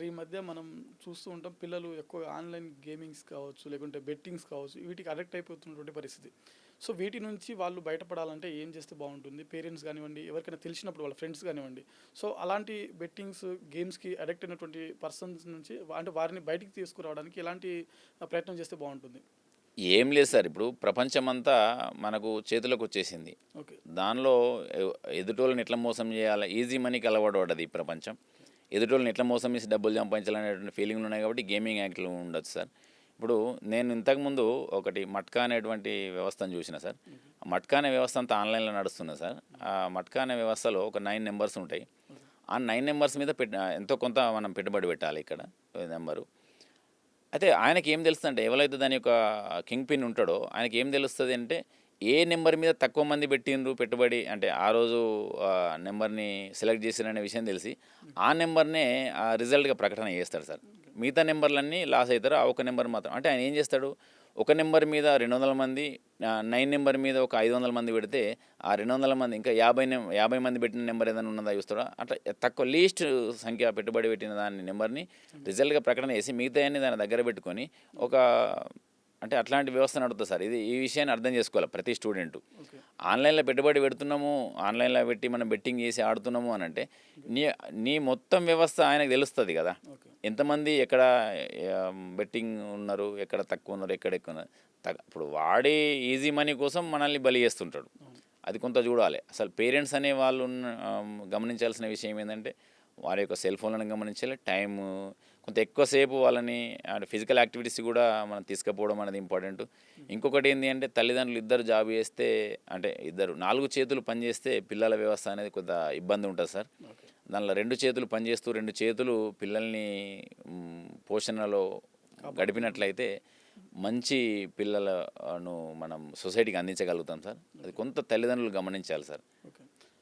ఈ మధ్య మనం చూస్తూ ఉంటాం పిల్లలు ఎక్కువగా ఆన్‌లైన్ గేమింగ్స్ కావచ్చు, లేకుంటే బెట్టింగ్స్ కావచ్చు, వీటికి అడిక్ట్ అయిపోతున్నటువంటి పరిస్థితి. సో, వీటి నుంచి వాళ్ళు బయటపడాలంటే ఏం చేస్తే బావుంటుంది? పేరెంట్స్ గానివ్వండి, ఎవరికైనా తెలిసినప్పుడు వాళ్ళ ఫ్రెండ్స్ గానివ్వండి. సో, అలాంటి బెట్టింగ్స్, గేమ్స్‌కి అడిక్ట్ అయినటువంటి పర్సన్స్ నుంచి అంటే వారిని బయటికి తీసుకురావడానికి ఎలాంటి ప్రయత్నం చేస్తే బావుంటుంది? ఏం లేదు సార్. ఇప్పుడు ప్రపంచమంతా మనకు చేతులోకొచ్చేసింది. ఓకే. దానిలో ఎదుటోళ్ళని ఎట్లా మోసం చేయాలా, ఈజీ మనీకి అలవాటు పడ్డది ఈ ప్రపంచం. ఎదుటోళ్ళని ఎట్లా మోసం చేసి డబ్బులు సంపాదించాలనేటువంటి ఫీలింగ్లు ఉన్నాయి కాబట్టి గేమింగ్ యాక్ట్లు ఉండొచ్చు సార్. ఇప్పుడు నేను ఇంతకుముందు ఒకటి మట్కా అనేటువంటి వ్యవస్థను చూసిన సార్. ఓకే. ఆ మట్కా అనే వ్యవస్థ అంతా ఆన్లైన్లో నడుస్తున్నది సార్. ఆ మట్కా అనే వ్యవస్థలో ఒక 9 నెంబర్స్ ఉంటాయి. ఓకే. ఆ 9 నెంబర్స్ మీద ఎంతో కొంత మనం పెట్టుబడి పెట్టాలి ఇక్కడ నెంబరు. అయితే ఆయనకేం తెలుస్తదంటే ఎవరైతే దాని యొక్క కింగ్ పిన్ ఉంటాడో ఆయనకేం తెలుస్తది అంటే, ఏ నెంబర్ మీద తక్కువ మంది పెట్టిండ్రు పెట్టుబడి అంటే ఆ రోజు నెంబర్‌ని సెలెక్ట్ చేసిరనే విషయం తెలిసి, ఆ నెంబర్‌నే రిజల్ట్‌గా ప్రకటన చేస్తాడు సార్. ఓకే. మిగతా నెంబర్‌లన్నీ లాస్ అయితారు. ఆ ఒక్క నెంబర్ మాత్రం అంటే ఆయన ఏం చేస్తాడు, ఒక నెంబర్ మీద 200 మంది 9 నెంబర్ మీద ఒక 500 మంది పెడితే, ఆ 200 మంది ఇంకా 50 మంది పెట్టిన నెంబర్ ఏదైనా ఉన్నదా చూస్తాడా? అట్లా తక్కువ లీస్ట్ సంఖ్య పెట్టుబడి పెట్టిన దాని నెంబర్‌ని రిజల్ట్‌గా ప్రకటన చేసి మిగతాయన్ని దాని దగ్గర పెట్టుకొని ఒక అంటే అట్లాంటి వ్యవస్థ నడుపుతుంది సార్. ఈ విషయాన్ని అర్థం చేసుకోవాలి ప్రతి స్టూడెంటు. ఓకే. ఆన్‌లైన్‌లో పెట్టుబడి పెడుతున్నాము, ఆన్‌లైన్‌లో పెట్టి మనం బెట్టింగ్ చేసి ఆడుతున్నాము అనంటే, నీ నీ మొత్తం వ్యవస్థ ఆయనకు తెలుస్తది కదా! ఓకే. ఎంతమంది ఎక్కడ బెట్టింగ్ ఉన్నారు, ఎక్కడ తక్కువ ఉన్నారు, ఎక్కడ ఎక్కువ ఉన్నారు. ఇప్పుడు వాడే ఈజీ మనీ కోసం మనల్ని బలి చేస్తుంటాడు. అవును. అది కొంత చూడాలి. అసలు పేరెంట్స్ అనే వాళ్ళు గమనించాల్సిన విషయం ఏందంటే, వారి యొక్క సెల్ ఫోన్లను గమనించాలి. టైము కొంత ఎక్కువసేపు వాళ్ళని ఫిజికల్ యాక్టివిటీస్ కూడా మనం తీసుకుపోవడం అనేది ఇంపార్టెంట్. ఇంకొకటి ఏంది అంటే తల్లిదండ్రులు ఇద్దరు జాబ్ చేస్తే అంటే ఇద్దరు 4 చేతులు పనిచేస్తే పిల్లల వ్యవస్థ అనేది కొంత ఇబ్బంది ఉంటుంది సార్. ఓకే. దానిలో 2 చేతులు పనిచేస్తూ 2 చేతులు పిల్లల్ని పోషణలో కాపాడుకుంటున్నాం. గడిపినట్లయితే మంచి పిల్లలను మనం సొసైటీకి అందించగలుగుతాం సార్. అది ఓకే. కొంత తల్లిదండ్రులు గమనించాలి సార్. ఓకే.